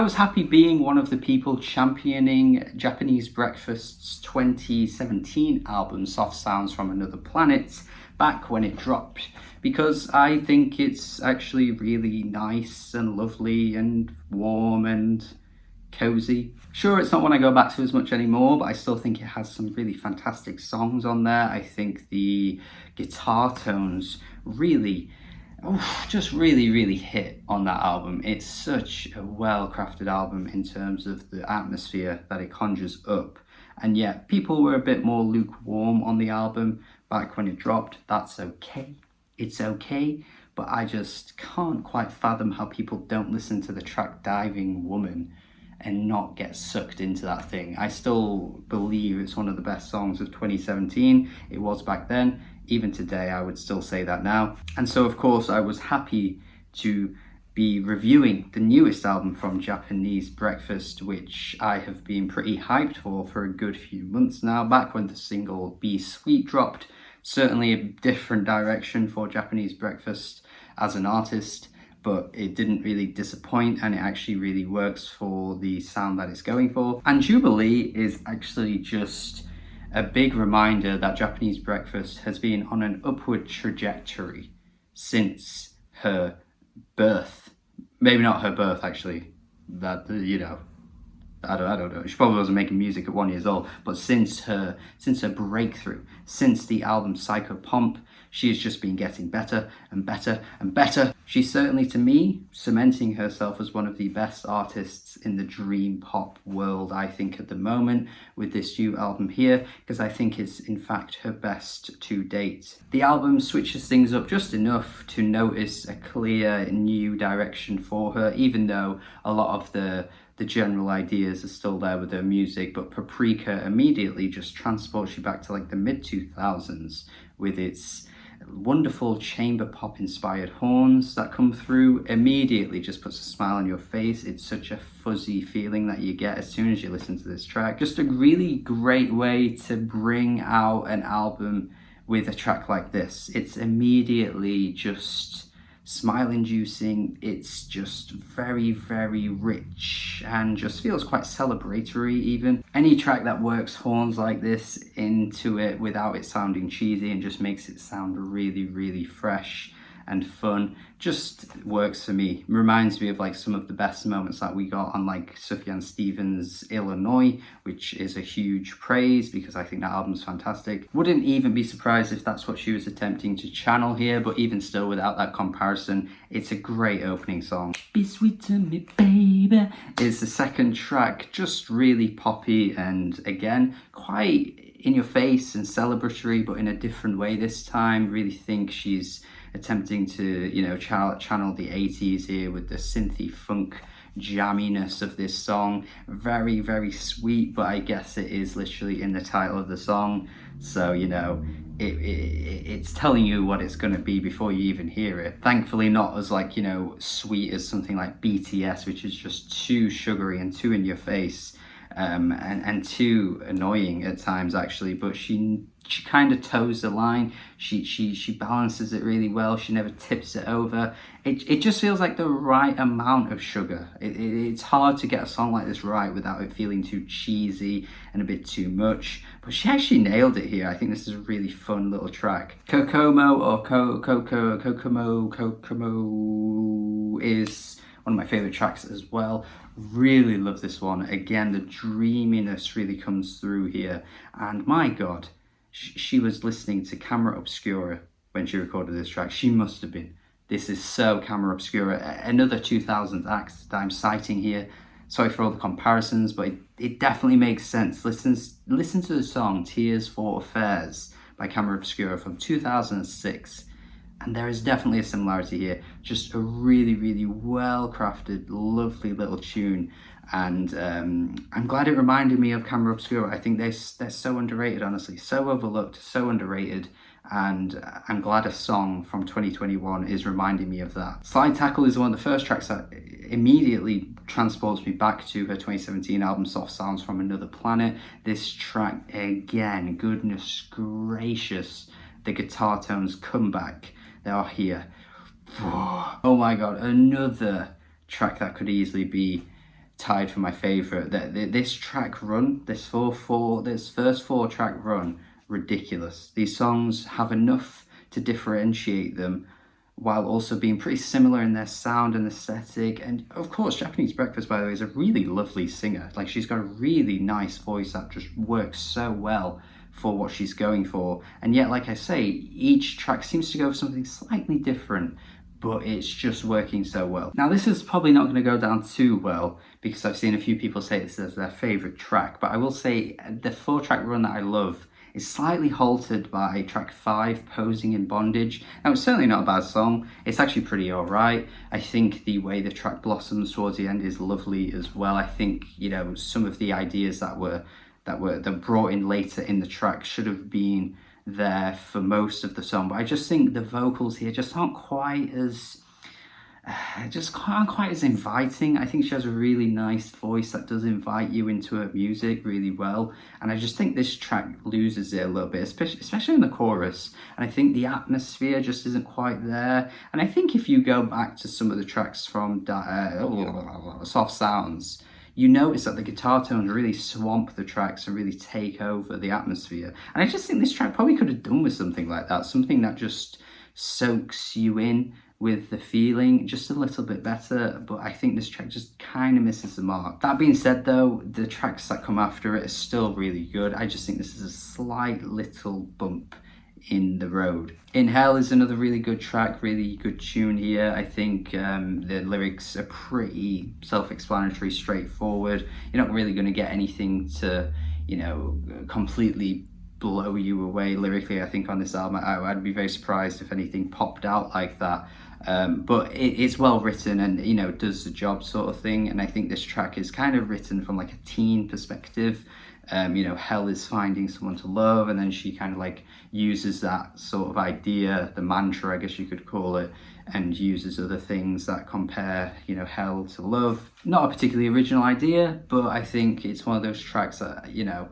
I was happy being one of the people championing Japanese Breakfast's 2017 album, Soft Sounds from Another Planet, back when it dropped, because I think it's actually really nice and lovely and warm and cozy. Sure, it's not one I go back to as much anymore, but I still think it has some really fantastic songs on there. I think the guitar tones really just really hit on that album. It's such a well-crafted album in terms of the atmosphere that it conjures up. And yet, people were a bit more lukewarm on the album back when it dropped. That's okay. It's okay. But I just can't quite fathom how people don't listen to the track Diving Woman and not get sucked into that thing. I still believe it's one of the best songs of 2017. It was back then. Even today, I would still say that now. And so, of course, I was happy to be reviewing the newest album from Japanese Breakfast, which I have been pretty hyped for a good few months now. Back when the single Be Sweet dropped, certainly a different direction for Japanese Breakfast as an artist, but it didn't really disappoint, and it actually really works for the sound that it's going for. And Jubilee is actually just a big reminder that Japanese Breakfast has been on an upward trajectory since her birth. Maybe not her birth, actually. That, you know, I don't know. She probably wasn't making music at 1 year old, but since her breakthrough, since the album Psycho Pomp, she has just been getting better and better and better. She's certainly, to me, cementing herself as one of the best artists in the dream pop world, I think, at the moment, with this new album here, because I think it's, in fact, her best to date. The album switches things up just enough to notice a clear new direction for her, even though a lot of the general ideas are still there with her music, but Paprika immediately just transports you back to like the mid-2000s with its wonderful chamber pop inspired horns that come through. Immediately just puts a smile on your face. It's such a fuzzy feeling that you get as soon as you listen to this track. Just a really great way to bring out an album with a track like this. It's immediately just smile-inducing. It's just very rich and just feels quite celebratory even. Any track that works horns like this into it without it sounding cheesy and just makes it sound really fresh and fun just works for me. Reminds me of like some of the best moments that we got on like Sufjan Stevens' Illinois, which is a huge praise because I think that album's fantastic. Wouldn't even be surprised if that's what she was attempting to channel here, but even still, without that comparison, it's a great opening song. Be Sweet to Me Baby is the second track, just really poppy and again quite in your face and celebratory, but in a different way this time. Really think she's attempting to, you know, channel the 80s here with the synthy funk jamminess of this song. Very sweet, but I guess it is literally in the title of the song, so you know it's telling you what it's going to be before you even hear it. Thankfully not as like, you know, sweet as something like BTS, which is just too sugary and too in your face and too annoying at times actually, but she kind of toes the line. She balances it really well. She never tips it over. It just feels like the right amount of sugar. It's hard to get a song like this right without it feeling too cheesy and a bit too much, but she actually nailed it here. I think this is a really fun little track. Kokomo or Kokomo is one of my favorite tracks as well. Really love this one. Again, the dreaminess really comes through here, and my god, she was listening to Camera Obscura when she recorded this track. She must have been. This is so Camera Obscura. Another 2000s act that I'm citing here. Sorry for all the comparisons, but it definitely makes sense. Listen to the song Tears for Affairs by Camera Obscura from 2006. And there is definitely a similarity here. Just a really well crafted, lovely little tune. And I'm glad it reminded me of Camera Obscura. I think they're so underrated, honestly. So overlooked, so underrated. And I'm glad a song from 2021 is reminding me of that. Slide Tackle is one of the first tracks that immediately transports me back to her 2017 album, Soft Sounds from Another Planet. This track, again, goodness gracious, the guitar tones come back. They are here. Oh my god, another track that could easily be tied for my favourite. This track run, this first 4-track run, ridiculous. These songs have enough to differentiate them while also being pretty similar in their sound and aesthetic. And of course, Japanese Breakfast, by the way, is a really lovely singer. Like, she's got a really nice voice that just works so well for what she's going for. And yet, like I say, each track seems to go for something slightly different, but it's just working so well. Now, this is probably not going to go down too well because I've seen a few people say this as their favourite track, but I will say the 4-track run that I love is slightly halted by track 5, Posing in Bondage. Now, it's certainly not a bad song. It's actually pretty alright. I think the way the track blossoms towards the end is lovely as well. I think, you know, some of the ideas that were brought in later in the track should have been there for most of the song, but I just think the vocals here just aren't quite as inviting. I think she has a really nice voice that does invite you into her music really well, and I just think this track loses it a little bit, especially in the chorus. And I think the atmosphere just isn't quite there. And I think if you go back to some of the tracks from Soft Sounds, you notice that the guitar tones really swamp the tracks and really take over the atmosphere. And I just think this track probably could have done with something like that, something that just soaks you in with the feeling just a little bit better, but I think this track just kind of misses the mark. That being said though, the tracks that come after it are still really good. I just think this is a slight little bump in the road. In Hell is another really good track, really good tune here. I think the lyrics are pretty self-explanatory, straightforward. You're not really going to get anything to, you know, completely blow you away lyrically. I think on this album, I'd be very surprised if anything popped out like that. But it's well written and, you know, does the job sort of thing. And I think this track is kind of written from like a teen perspective. You know, Hell is finding someone to love, and then she kind of like uses that sort of idea, the mantra, I guess you could call it, and uses other things that compare, you know, hell to love. Not a particularly original idea, but I think it's one of those tracks that, you know,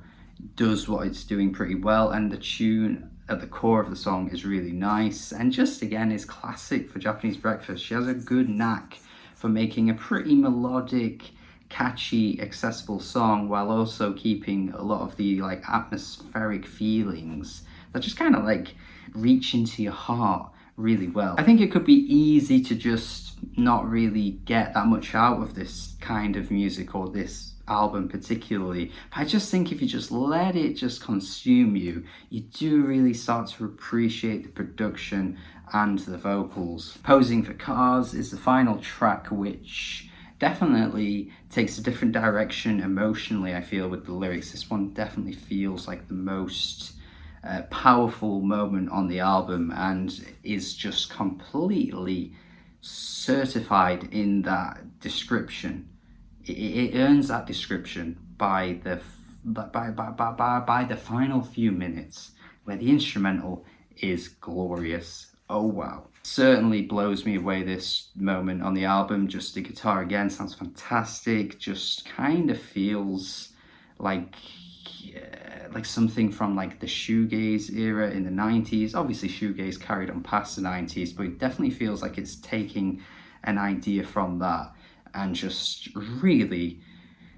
does what it's doing pretty well, and the tune at the core of the song is really nice and just, again, is classic for Japanese Breakfast. She has a good knack for making a pretty melodic, catchy, accessible song while also keeping a lot of the like atmospheric feelings that just kind of like reach into your heart really well. I think it could be easy to just not really get that much out of this kind of music or this album particularly, but I just think if you just let it just consume you, you do really start to appreciate the production and the vocals. Posing for Cars is the final track, which definitely takes a different direction emotionally, I feel, with the lyrics. This one definitely feels like the most powerful moment on the album and is just completely certified in that description. It earns that description by the final few minutes where the instrumental is glorious. Oh wow. Certainly blows me away, this moment on the album. Just the guitar again sounds fantastic, just kind of feels like something from like the shoegaze era in the 90s. Obviously shoegaze carried on past the 90s, but it definitely feels like it's taking an idea from that and just really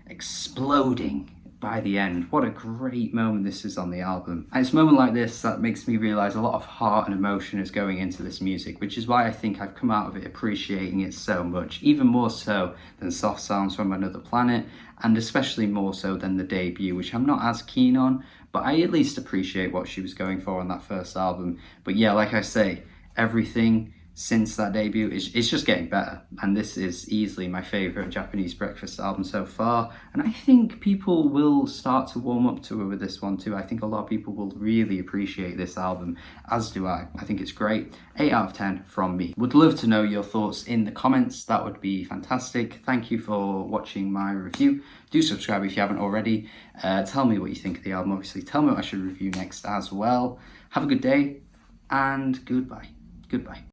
exploding by the end. What a great moment this is on the album. And it's a moment like this that makes me realise a lot of heart and emotion is going into this music, which is why I think I've come out of it appreciating it so much, even more so than Soft Sounds from Another Planet, and especially more so than the debut, which I'm not as keen on, but I at least appreciate what she was going for on that first album. But yeah, like I say, everything since that debut it's just getting better, and this is easily my favourite Japanese Breakfast album so far, and I think people will start to warm up to it with this one too. I think a lot of people will really appreciate this album, as do I. I think it's great. 8 out of 10 from me. Would love to know your thoughts in the comments, that would be fantastic. Thank you for watching my review. Do subscribe if you haven't already. Tell me what you think of the album, obviously. Tell me what I should review next as well. Have a good day, and goodbye.